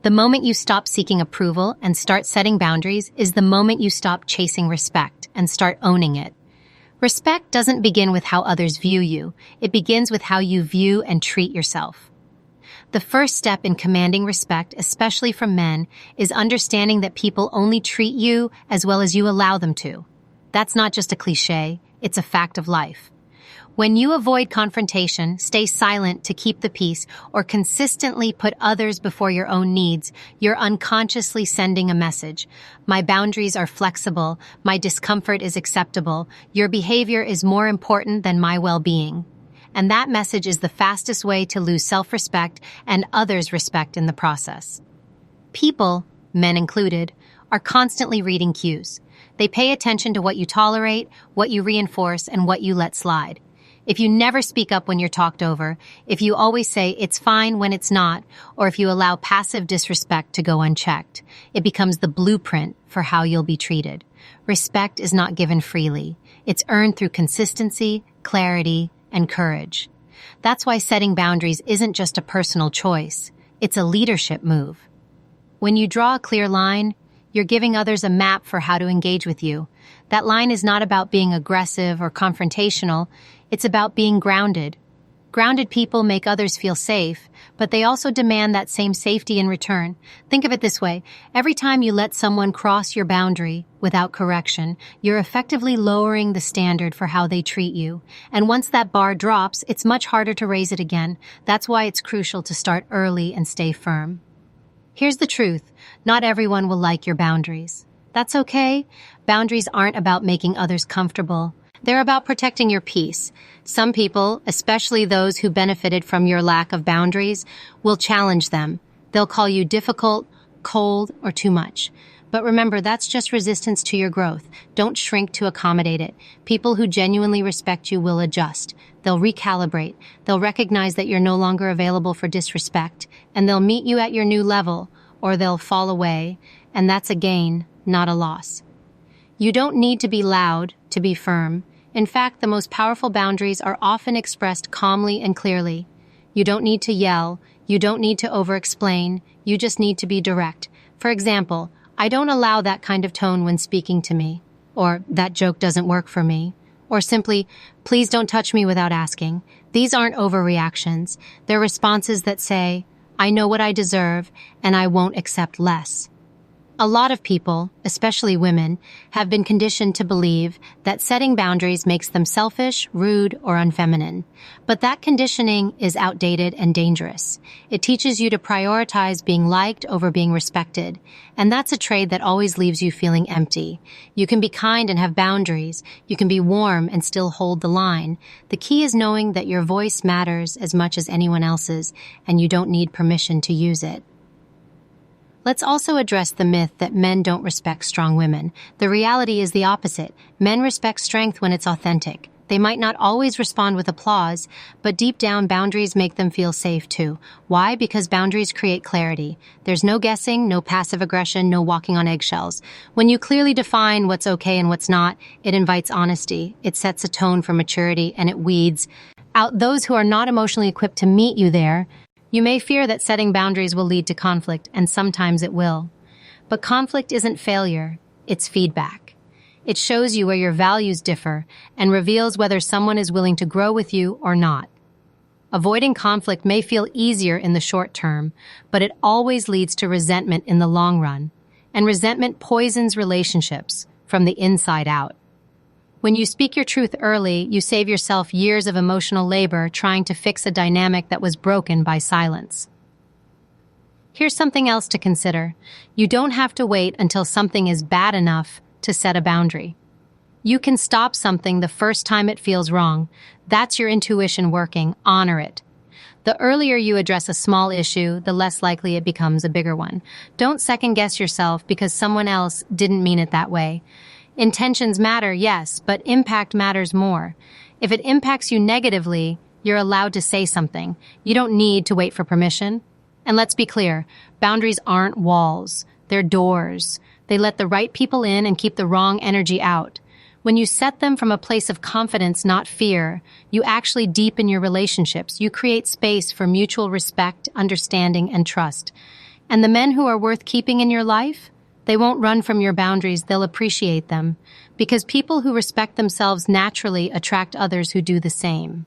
The moment you stop seeking approval and start setting boundaries is the moment you stop chasing respect and start owning it. Respect doesn't begin with how others view you. It begins with how you view and treat yourself. The first step in commanding respect, especially from men, is understanding that people only treat you as well as you allow them to. That's not just a cliche, it's a fact of life. When you avoid confrontation, stay silent to keep the peace, or consistently put others before your own needs, you're unconsciously sending a message. My boundaries are flexible. My discomfort is acceptable. Your behavior is more important than my well-being. And that message is the fastest way to lose self-respect and others' respect in the process. People, men included, are constantly reading cues. They pay attention to what you tolerate, what you reinforce, and what you let slide. If you never speak up when you're talked over, if you always say it's fine when it's not, or if you allow passive disrespect to go unchecked, it becomes the blueprint for how you'll be treated. Respect is not given freely. It's earned through consistency, clarity, and courage. That's why setting boundaries isn't just a personal choice. It's a leadership move. When you draw a clear line, you're giving others a map for how to engage with you. That line is not about being aggressive or confrontational. It's about being grounded. Grounded people make others feel safe, but they also demand that same safety in return. Think of it this way. Every time you let someone cross your boundary without correction, you're effectively lowering the standard for how they treat you. And once that bar drops, it's much harder to raise it again. That's why it's crucial to start early and stay firm. Here's the truth. Not everyone will like your boundaries. That's okay. Boundaries aren't about making others comfortable. They're about protecting your peace. Some people, especially those who benefited from your lack of boundaries, will challenge them. They'll call you difficult, cold, or too much. But remember, that's just resistance to your growth. Don't shrink to accommodate it. People who genuinely respect you will adjust. They'll recalibrate. They'll recognize that you're no longer available for disrespect, and they'll meet you at your new level, or they'll fall away, and that's a gain, not a loss. You don't need to be loud to be firm. In fact, the most powerful boundaries are often expressed calmly and clearly. You don't need to yell. You don't need to over-explain. You just need to be direct. For example, I don't allow that kind of tone when speaking to me. Or, that joke doesn't work for me. Or simply, please don't touch me without asking. These aren't overreactions. They're responses that say, I know what I deserve, and I won't accept less. A lot of people, especially women, have been conditioned to believe that setting boundaries makes them selfish, rude, or unfeminine. But that conditioning is outdated and dangerous. It teaches you to prioritize being liked over being respected. And that's a trait that always leaves you feeling empty. You can be kind and have boundaries. You can be warm and still hold the line. The key is knowing that your voice matters as much as anyone else's, and you don't need permission to use it. Let's also address the myth that men don't respect strong women. The reality is the opposite. Men respect strength when it's authentic. They might not always respond with applause, but deep down, boundaries make them feel safe too. Why? Because boundaries create clarity. There's no guessing, no passive aggression, no walking on eggshells. When you clearly define what's okay and what's not, it invites honesty. It sets a tone for maturity, and it weeds out those who are not emotionally equipped to meet you there. You may fear that setting boundaries will lead to conflict, and sometimes it will. But conflict isn't failure, it's feedback. It shows you where your values differ and reveals whether someone is willing to grow with you or not. Avoiding conflict may feel easier in the short term, but it always leads to resentment in the long run. And resentment poisons relationships from the inside out. When you speak your truth early, you save yourself years of emotional labor trying to fix a dynamic that was broken by silence. Here's something else to consider. You don't have to wait until something is bad enough to set a boundary. You can stop something the first time it feels wrong. That's your intuition working. Honor it. The earlier you address a small issue, the less likely it becomes a bigger one. Don't second-guess yourself because someone else didn't mean it that way. Intentions matter, yes, but impact matters more. If it impacts you negatively, you're allowed to say something. You don't need to wait for permission. And let's be clear, boundaries aren't walls. They're doors. They let the right people in and keep the wrong energy out. When you set them from a place of confidence, not fear, you actually deepen your relationships. You create space for mutual respect, understanding, and trust. And the men who are worth keeping in your life? They won't run from your boundaries, they'll appreciate them. Because people who respect themselves naturally attract others who do the same.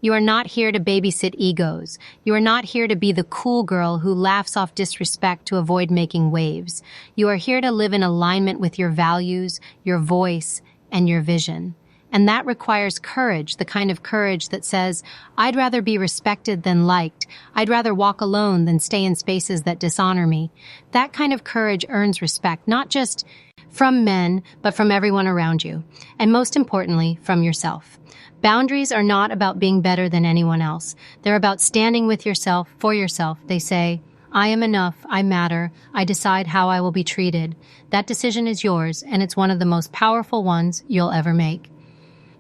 You are not here to babysit egos. You are not here to be the cool girl who laughs off disrespect to avoid making waves. You are here to live in alignment with your values, your voice, and your vision. And that requires courage, the kind of courage that says, I'd rather be respected than liked. I'd rather walk alone than stay in spaces that dishonor me. That kind of courage earns respect, not just from men, but from everyone around you. And most importantly, from yourself. Boundaries are not about being better than anyone else. They're about standing with yourself, for yourself. They say, I am enough, I matter, I decide how I will be treated. That decision is yours, and it's one of the most powerful ones you'll ever make.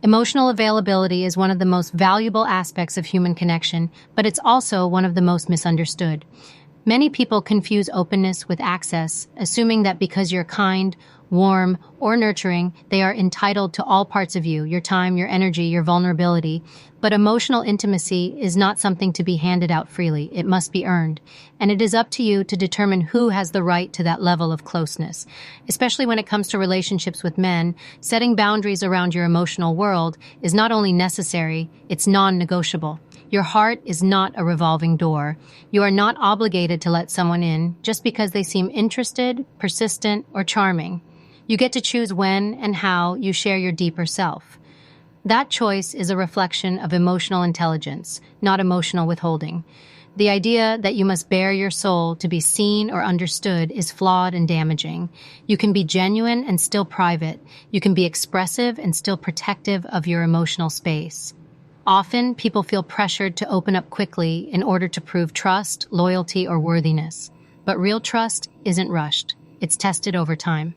Emotional availability is one of the most valuable aspects of human connection, but it's also one of the most misunderstood. Many people confuse openness with access, assuming that because you're kind, warm, or nurturing, they are entitled to all parts of you, your time, your energy, your vulnerability. But emotional intimacy is not something to be handed out freely. It must be earned. And it is up to you to determine who has the right to that level of closeness. Especially when it comes to relationships with men, setting boundaries around your emotional world is not only necessary, it's non-negotiable. Your heart is not a revolving door. You are not obligated to let someone in just because they seem interested, persistent, or charming. You get to choose when and how you share your deeper self. That choice is a reflection of emotional intelligence, not emotional withholding. The idea that you must bare your soul to be seen or understood is flawed and damaging. You can be genuine and still private. You can be expressive and still protective of your emotional space. Often, people feel pressured to open up quickly in order to prove trust, loyalty, or worthiness. But real trust isn't rushed. It's tested over time.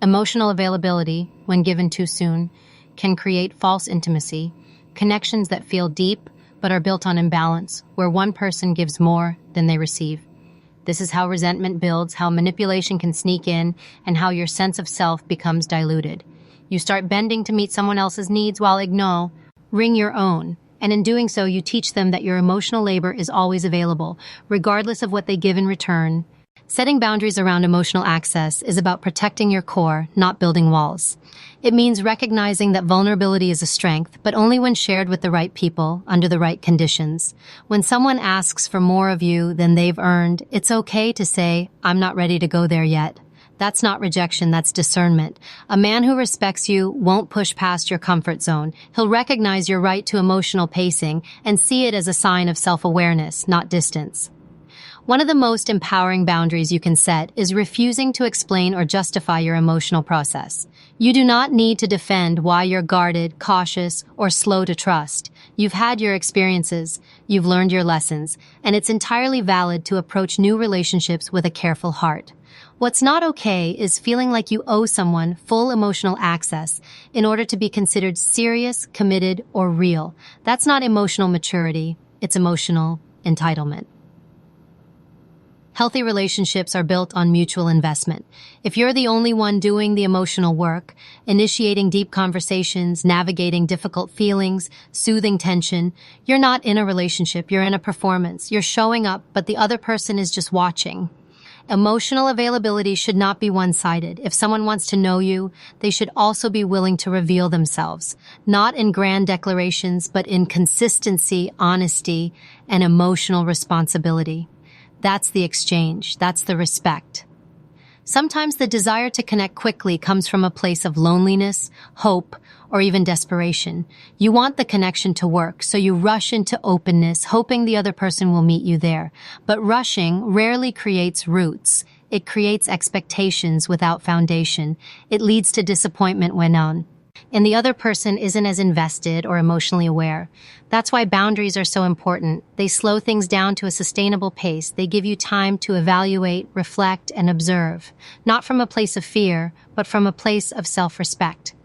Emotional availability, when given too soon, can create false intimacy, connections that feel deep but are built on imbalance, where one person gives more than they receive. This is how resentment builds, how manipulation can sneak in, and how your sense of self becomes diluted. You start bending to meet someone else's needs while ignoring your own. And in doing so, you teach them that your emotional labor is always available, regardless of what they give in return. Setting boundaries around emotional access is about protecting your core, not building walls. It means recognizing that vulnerability is a strength, but only when shared with the right people, under the right conditions. When someone asks for more of you than they've earned, it's okay to say, I'm not ready to go there yet. That's not rejection, that's discernment. A man who respects you won't push past your comfort zone. He'll recognize your right to emotional pacing and see it as a sign of self-awareness, not distance. One of the most empowering boundaries you can set is refusing to explain or justify your emotional process. You do not need to defend why you're guarded, cautious, or slow to trust. You've had your experiences, you've learned your lessons, and it's entirely valid to approach new relationships with a careful heart. What's not okay is feeling like you owe someone full emotional access in order to be considered serious, committed, or real. That's not emotional maturity, it's emotional entitlement. Healthy relationships are built on mutual investment. If you're the only one doing the emotional work, initiating deep conversations, navigating difficult feelings, soothing tension, you're not in a relationship, you're in a performance. You're showing up, but the other person is just watching. Emotional availability should not be one-sided. If someone wants to know you, they should also be willing to reveal themselves, not in grand declarations, but in consistency, honesty, and emotional responsibility. That's the exchange. That's the respect. Sometimes the desire to connect quickly comes from a place of loneliness, hope, or even desperation. You want the connection to work, so you rush into openness, hoping the other person will meet you there. But rushing rarely creates roots. It creates expectations without foundation. It leads to disappointment when and the other person isn't as invested or emotionally aware. That's why boundaries are so important. They slow things down to a sustainable pace. They give you time to evaluate, reflect, and observe, not from a place of fear, but from a place of self-respect.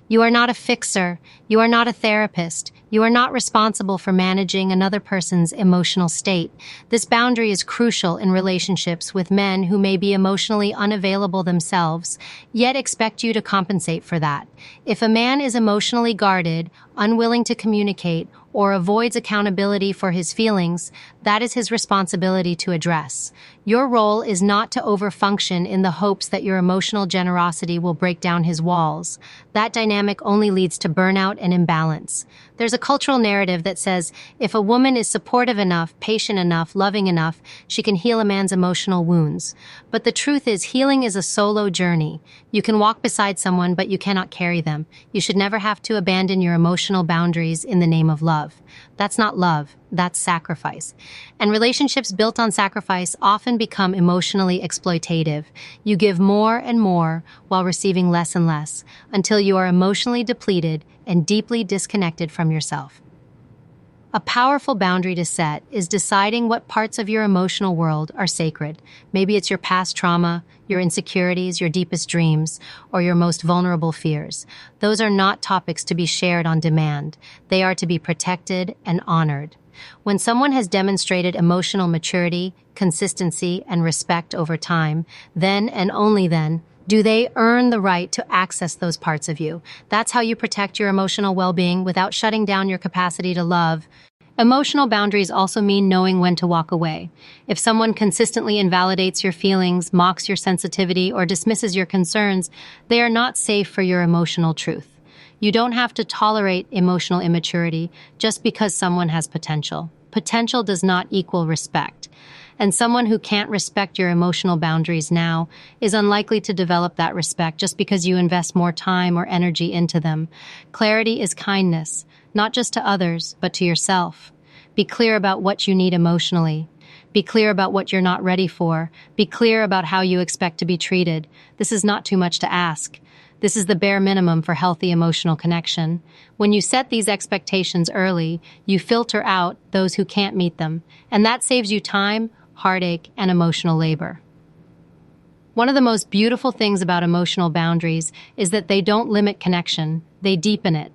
You are not a fixer. You are not a therapist. You are not responsible for managing another person's emotional state. This boundary is crucial in relationships with men who may be emotionally unavailable themselves, yet expect you to compensate for that. If a man is emotionally guarded, unwilling to communicate, or avoids accountability for his feelings, that is his responsibility to address. Your role is not to overfunction in the hopes that your emotional generosity will break down his walls. That dynamic only leads to burnout and imbalance. There's a cultural narrative that says if a woman is supportive enough, patient enough, loving enough, she can heal a man's emotional wounds. But the truth is, healing is a solo journey. You can walk beside someone, but you cannot carry them. You should never have to abandon your emotional boundaries in the name of love. That's not love, that's sacrifice. And relationships built on sacrifice often become emotionally exploitative. You give more and more while receiving less and less, until you are emotionally depleted and deeply disconnected from yourself. A powerful boundary to set is deciding what parts of your emotional world are sacred. Maybe it's your past trauma, your insecurities, your deepest dreams, or your most vulnerable fears. Those are not topics to be shared on demand. They are to be protected and honored. When someone has demonstrated emotional maturity, consistency, and respect over time, then and only then do they earn the right to access those parts of you. That's how you protect your emotional well-being without shutting down your capacity to love. Emotional boundaries also mean knowing when to walk away. If someone consistently invalidates your feelings, mocks your sensitivity, or dismisses your concerns, they are not safe for your emotional truth. You don't have to tolerate emotional immaturity just because someone has potential. Potential does not equal respect. And someone who can't respect your emotional boundaries now is unlikely to develop that respect just because you invest more time or energy into them. Clarity is kindness, not just to others, but to yourself. Be clear about what you need emotionally. Be clear about what you're not ready for. Be clear about how you expect to be treated. This is not too much to ask. This is the bare minimum for healthy emotional connection. When you set these expectations early, you filter out those who can't meet them, and that saves you time, heartache, and emotional labor. One of the most beautiful things about emotional boundaries is that they don't limit connection, they deepen it.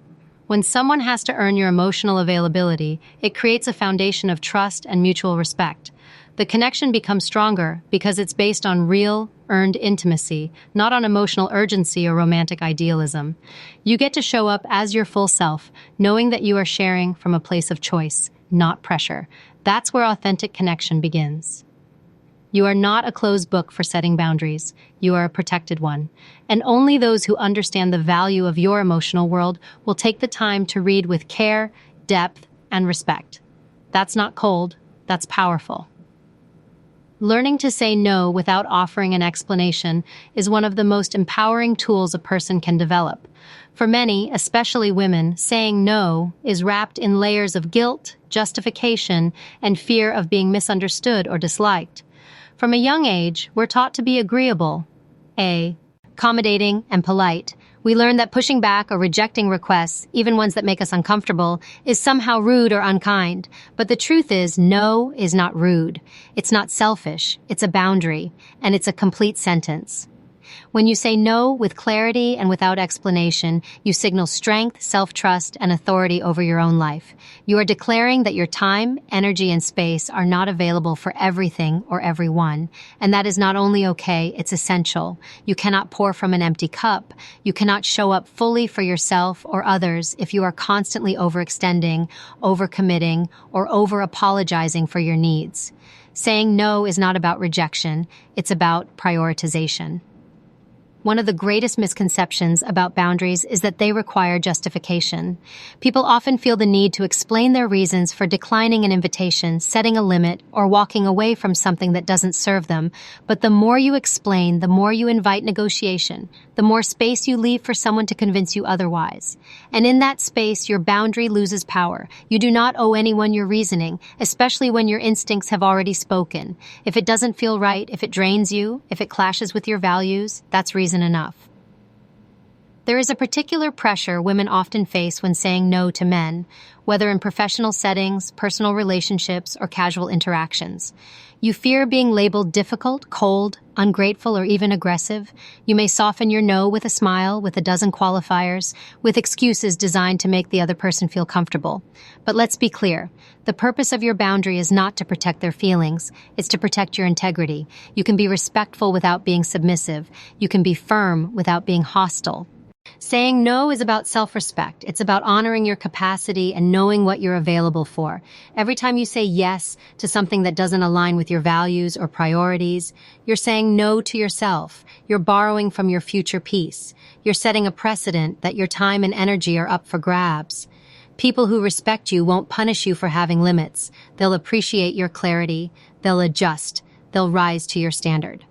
When someone has to earn your emotional availability, it creates a foundation of trust and mutual respect. The connection becomes stronger because it's based on real, earned intimacy, not on emotional urgency or romantic idealism. You get to show up as your full self, knowing that you are sharing from a place of choice, not pressure. That's where authentic connection begins. You are not a closed book for setting boundaries. You are a protected one. And only those who understand the value of your emotional world will take the time to read with care, depth, and respect. That's not cold, that's powerful. Learning to say no without offering an explanation is one of the most empowering tools a person can develop. For many, especially women, saying no is wrapped in layers of guilt, justification, and fear of being misunderstood or disliked. From a young age, we're taught to be agreeable, accommodating, and polite. We learn that pushing back or rejecting requests, even ones that make us uncomfortable, is somehow rude or unkind. But the truth is, no is not rude. It's not selfish. It's a boundary, and it's a complete sentence. When you say no with clarity and without explanation, you signal strength, self-trust, and authority over your own life. You are declaring that your time, energy, and space are not available for everything or everyone. And that is not only okay, it's essential. You cannot pour from an empty cup. You cannot show up fully for yourself or others if you are constantly overextending, overcommitting, or over-apologizing for your needs. Saying no is not about rejection, it's about prioritization. One of the greatest misconceptions about boundaries is that they require justification. People often feel the need to explain their reasons for declining an invitation, setting a limit, or walking away from something that doesn't serve them. But the more you explain, the more you invite negotiation, the more space you leave for someone to convince you otherwise. And in that space, your boundary loses power. You do not owe anyone your reasoning, especially when your instincts have already spoken. If it doesn't feel right, if it drains you, if it clashes with your values, that's reason enough. There is a particular pressure women often face when saying no to men, whether in professional settings, personal relationships, or casual interactions. You fear being labeled difficult, cold, ungrateful, or even aggressive. You may soften your no with a smile, with a dozen qualifiers, with excuses designed to make the other person feel comfortable. But let's be clear. The purpose of your boundary is not to protect their feelings. It's to protect your integrity. You can be respectful without being submissive. You can be firm without being hostile. Saying no is about self-respect. It's about honoring your capacity and knowing what you're available for. Every time you say yes to something that doesn't align with your values or priorities, you're saying no to yourself. You're borrowing from your future peace. You're setting a precedent that your time and energy are up for grabs. People who respect you won't punish you for having limits. They'll appreciate your clarity. They'll adjust. They'll rise to your standard.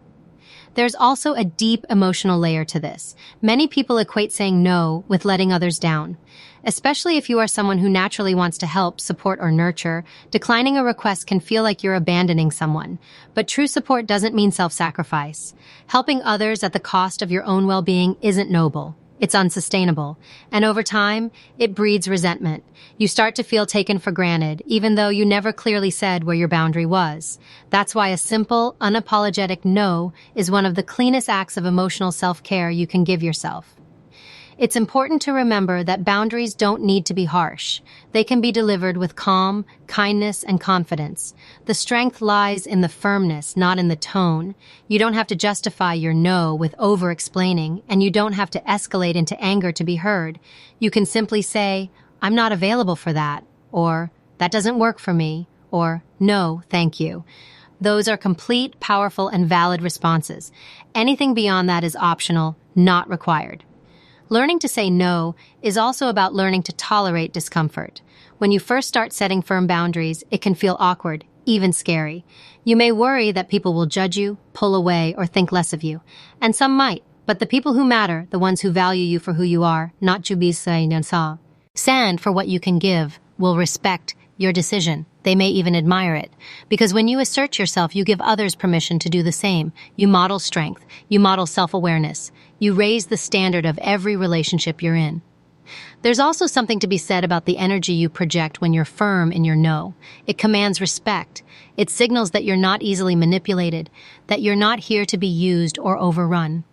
There's also a deep emotional layer to this. Many people equate saying no with letting others down. Especially if you are someone who naturally wants to help, support, or nurture, declining a request can feel like you're abandoning someone. But true support doesn't mean self-sacrifice. Helping others at the cost of your own well-being isn't noble. It's unsustainable. And over time, it breeds resentment. You start to feel taken for granted, even though you never clearly said where your boundary was. That's why a simple, unapologetic no is one of the cleanest acts of emotional self-care you can give yourself. It's important to remember that boundaries don't need to be harsh. They can be delivered with calm, kindness, and confidence. The strength lies in the firmness, not in the tone. You don't have to justify your no with over-explaining, and you don't have to escalate into anger to be heard. You can simply say, "I'm not available for that," or "That doesn't work for me," or "No, thank you." Those are complete, powerful, and valid responses. Anything beyond that is optional, not required. Learning to say no is also about learning to tolerate discomfort. When you first start setting firm boundaries, it can feel awkward, even scary. You may worry that people will judge you, pull away, or think less of you. And some might, but the people who matter, the ones who value you for who you are, not stand for what you can give, will respect your decision. They may even admire it. Because when you assert yourself, you give others permission to do the same. You model strength. You model self-awareness. You raise the standard of every relationship you're in. There's also something to be said about the energy you project when you're firm in your no. It commands respect. It signals that you're not easily manipulated, that you're not here to be used or overrun.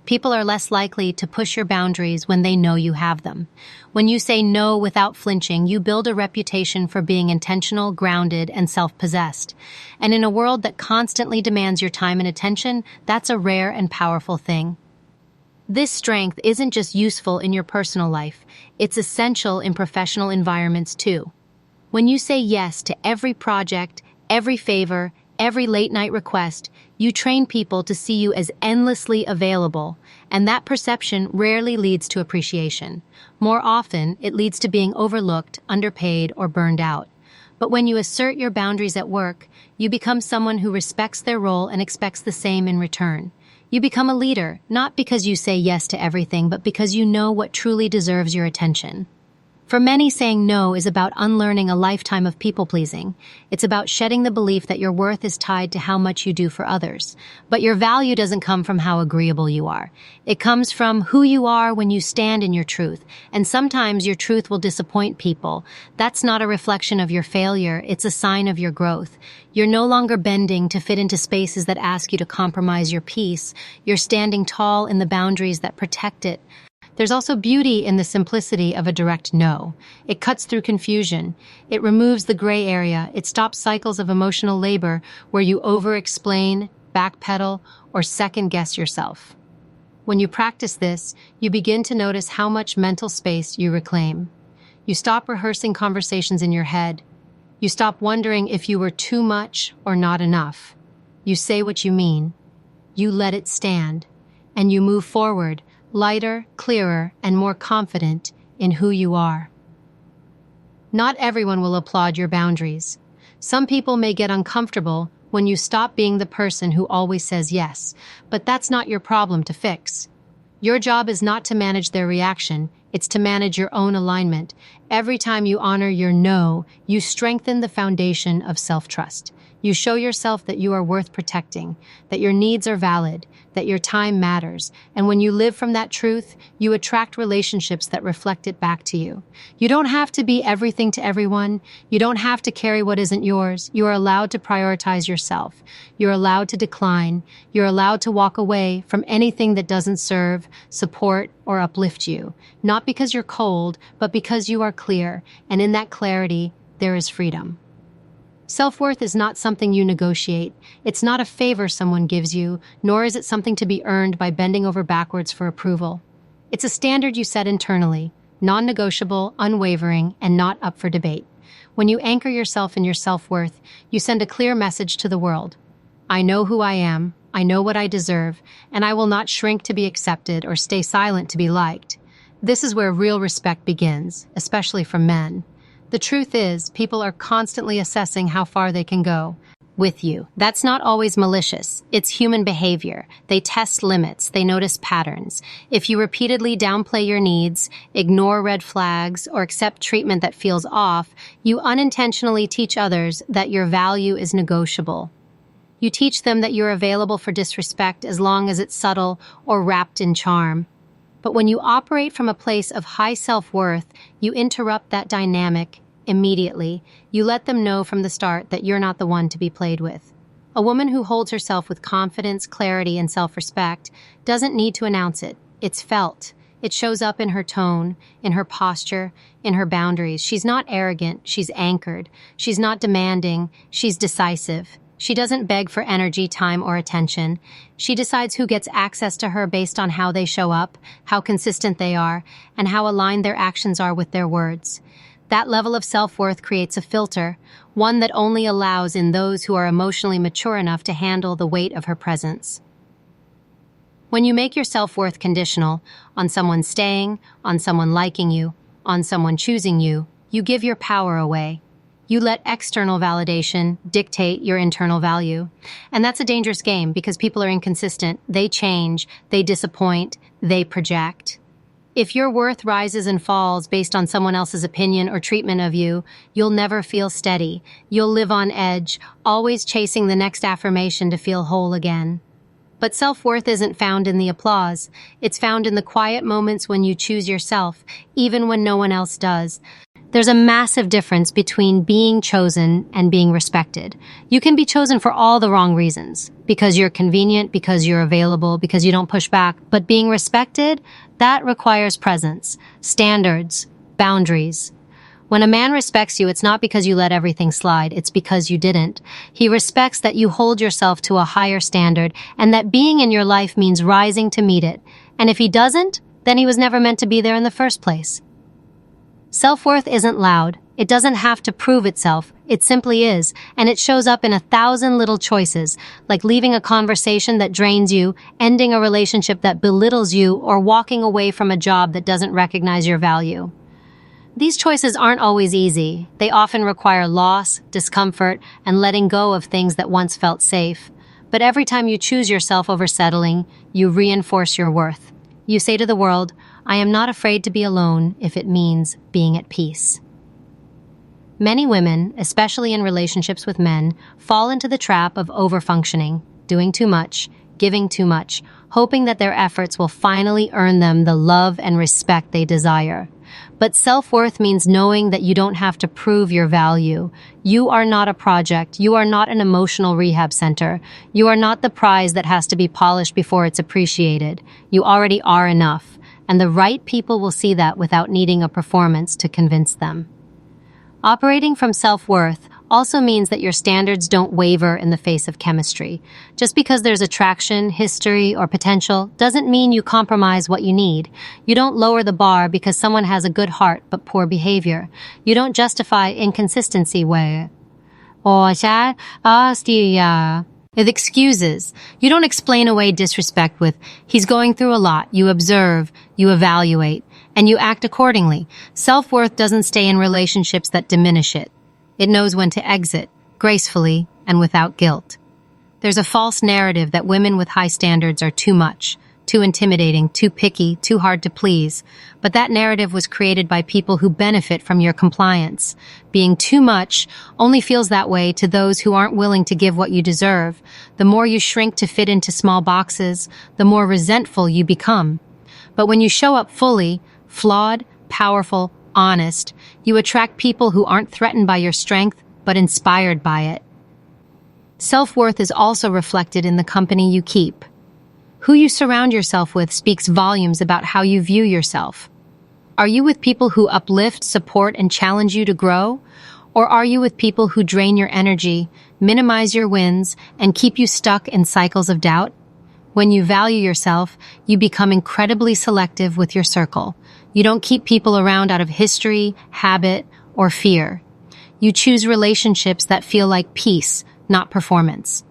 People are less likely to push your boundaries when they know you have them. When you say no without flinching, you build a reputation for being intentional, grounded, and self-possessed. And in a world that constantly demands your time and attention, that's a rare and powerful thing. This strength isn't just useful in your personal life, it's essential in professional environments too. When you say yes to every project, every favor, every late-night request, you train people to see you as endlessly available, and that perception rarely leads to appreciation. More often, it leads to being overlooked, underpaid, or burned out. But when you assert your boundaries at work, you become someone who respects their role and expects the same in return. You become a leader, not because you say yes to everything, but because you know what truly deserves your attention. For many, saying no is about unlearning a lifetime of people-pleasing. It's about shedding the belief that your worth is tied to how much you do for others. But your value doesn't come from how agreeable you are. It comes from who you are when you stand in your truth. And sometimes your truth will disappoint people. That's not a reflection of your failure. It's a sign of your growth. You're no longer bending to fit into spaces that ask you to compromise your peace. You're standing tall in the boundaries that protect it. There's also beauty in the simplicity of a direct no. It cuts through confusion. It removes the gray area. It stops cycles of emotional labor where you over-explain, backpedal, or second-guess yourself. When you practice this, you begin to notice how much mental space you reclaim. You stop rehearsing conversations in your head. You stop wondering if you were too much or not enough. You say what you mean. You let it stand. And you move forward, lighter, clearer, and more confident in who you are. Not everyone will applaud your boundaries. Some people may get uncomfortable when you stop being the person who always says yes, but that's not your problem to fix. Your job is not to manage their reaction, it's to manage your own alignment. Every time you honor your no, you strengthen the foundation of self-trust. You show yourself that you are worth protecting, that your needs are valid, that your time matters, and when you live from that truth, you attract relationships that reflect it back to you. You don't have to be everything to everyone. You don't have to carry what isn't yours. You are allowed to prioritize yourself. You're allowed to decline. You're allowed to walk away from anything that doesn't serve, support, or uplift you. Not because you're cold, but because you are clear, and in that clarity, there is freedom. Self-worth is not something you negotiate. It's not a favor someone gives you, nor is it something to be earned by bending over backwards for approval. It's a standard you set internally, non-negotiable, unwavering, and not up for debate. When you anchor yourself in your self-worth, you send a clear message to the world. I know who I am, I know what I deserve, and I will not shrink to be accepted or stay silent to be liked. This is where real respect begins, especially from men. The truth is, people are constantly assessing how far they can go with you. That's not always malicious. It's human behavior. They test limits. They notice patterns. If you repeatedly downplay your needs, ignore red flags, or accept treatment that feels off, you unintentionally teach others that your value is negotiable. You teach them that you're available for disrespect as long as it's subtle or wrapped in charm. But when you operate from a place of high self-worth, you interrupt that dynamic immediately. You let them know from the start that you're not the one to be played with. A woman who holds herself with confidence, clarity, and self-respect doesn't need to announce it. It's felt. It shows up in her tone, in her posture, in her boundaries. She's not arrogant, she's anchored. She's not demanding, she's decisive. She doesn't beg for energy, time, or attention. She decides who gets access to her based on how they show up, how consistent they are, and how aligned their actions are with their words. That level of self-worth creates a filter, one that only allows in those who are emotionally mature enough to handle the weight of her presence. When you make your self-worth conditional on someone staying, on someone liking you, on someone choosing you, you give your power away. You let external validation dictate your internal value. And that's a dangerous game because people are inconsistent. They change, they disappoint, they project. If your worth rises and falls based on someone else's opinion or treatment of you, you'll never feel steady. You'll live on edge, always chasing the next affirmation to feel whole again. But self-worth isn't found in the applause. It's found in the quiet moments when you choose yourself, even when no one else does. There's a massive difference between being chosen and being respected. You can be chosen for all the wrong reasons, because you're convenient, because you're available, because you don't push back. But being respected, that requires presence, standards, boundaries. When a man respects you, it's not because you let everything slide, it's because you didn't. He respects that you hold yourself to a higher standard and that being in your life means rising to meet it. And if he doesn't, then he was never meant to be there in the first place. Self-worth isn't loud. It doesn't have to prove itself. It simply is, and it shows up in 1,000 little choices, like leaving a conversation that drains you, ending a relationship that belittles you, or walking away from a job that doesn't recognize your value. These choices aren't always easy. They often require loss, discomfort, and letting go of things that once felt safe. But every time you choose yourself over settling, you reinforce your worth. You say to the world, I am not afraid to be alone if it means being at peace. Many women, especially in relationships with men, fall into the trap of overfunctioning, doing too much, giving too much, hoping that their efforts will finally earn them the love and respect they desire. But self-worth means knowing that you don't have to prove your value. You are not a project. You are not an emotional rehab center. You are not the prize that has to be polished before it's appreciated. You already are enough. And the right people will see that without needing a performance to convince them. Operating from self-worth also means that your standards don't waver in the face of chemistry. Just because there's attraction, history, or potential doesn't mean you compromise what you need. You don't lower the bar because someone has a good heart but poor behavior. You don't justify inconsistency with excuses. You don't explain away disrespect with, he's going through a lot. You observe, you evaluate, and you act accordingly. Self-worth doesn't stay in relationships that diminish it. It knows when to exit, gracefully and without guilt. There's a false narrative that women with high standards are too much, too intimidating, too picky, too hard to please. But that narrative was created by people who benefit from your compliance. Being too much only feels that way to those who aren't willing to give what you deserve. The more you shrink to fit into small boxes, the more resentful you become. But when you show up fully, flawed, powerful, honest, you attract people who aren't threatened by your strength, but inspired by it. Self-worth is also reflected in the company you keep. Who you surround yourself with speaks volumes about how you view yourself. Are you with people who uplift, support, and challenge you to grow? Or are you with people who drain your energy, minimize your wins, and keep you stuck in cycles of doubt? When you value yourself, you become incredibly selective with your circle. You don't keep people around out of history, habit, or fear. You choose relationships that feel like peace, not performance.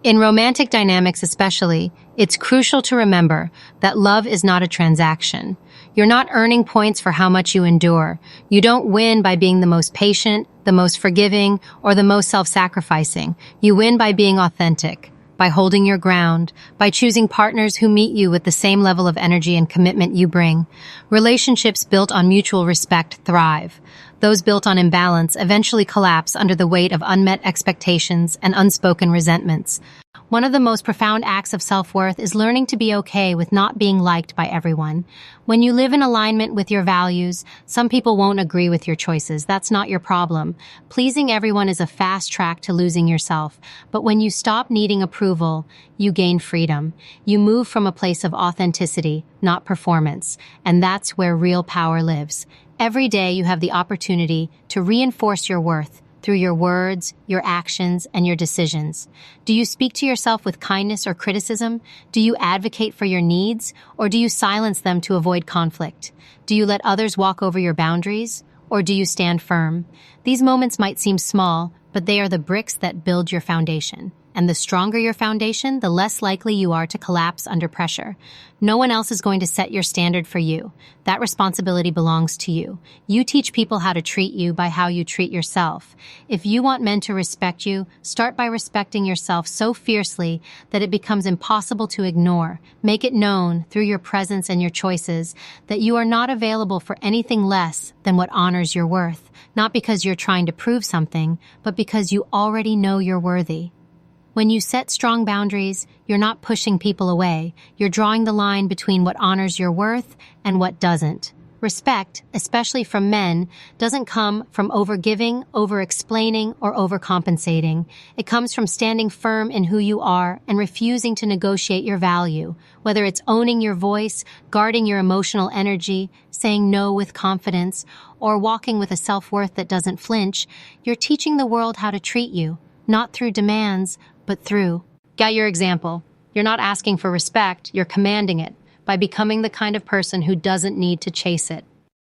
In romantic dynamics especially, it's crucial to remember that love is not a transaction. You're not earning points for how much you endure. You don't win by being the most patient, the most forgiving, or the most self-sacrificing. You win by being authentic, by holding your ground, by choosing partners who meet you with the same level of energy and commitment you bring. Relationships built on mutual respect thrive. Those built on imbalance eventually collapse under the weight of unmet expectations and unspoken resentments. One of the most profound acts of self-worth is learning to be okay with not being liked by everyone. When you live in alignment with your values, some people won't agree with your choices. That's not your problem. Pleasing everyone is a fast track to losing yourself. But when you stop needing approval, you gain freedom. You move from a place of authenticity, not performance. And that's where real power lives. Every day you have the opportunity to reinforce your worth through your words, your actions, and your decisions. Do you speak to yourself with kindness or criticism? Do you advocate for your needs, or do you silence them to avoid conflict? Do you let others walk over your boundaries, or do you stand firm? These moments might seem small, but they are the bricks that build your foundation. And the stronger your foundation, the less likely you are to collapse under pressure. No one else is going to set your standard for you. That responsibility belongs to you. You teach people how to treat you by how you treat yourself. If you want men to respect you, start by respecting yourself so fiercely that it becomes impossible to ignore. Make it known through your presence and your choices that you are not available for anything less than what honors your worth. Not because you're trying to prove something, but because you already know you're worthy. When you set strong boundaries, you're not pushing people away. You're drawing the line between what honors your worth and what doesn't. Respect, especially from men, doesn't come from overgiving, over-explaining, or overcompensating. It comes from standing firm in who you are and refusing to negotiate your value. Whether it's owning your voice, guarding your emotional energy, saying no with confidence, or walking with a self-worth that doesn't flinch, you're teaching the world how to treat you, not through demands, but through. Got your example. You're not asking for respect, you're commanding it by becoming the kind of person who doesn't need to chase it.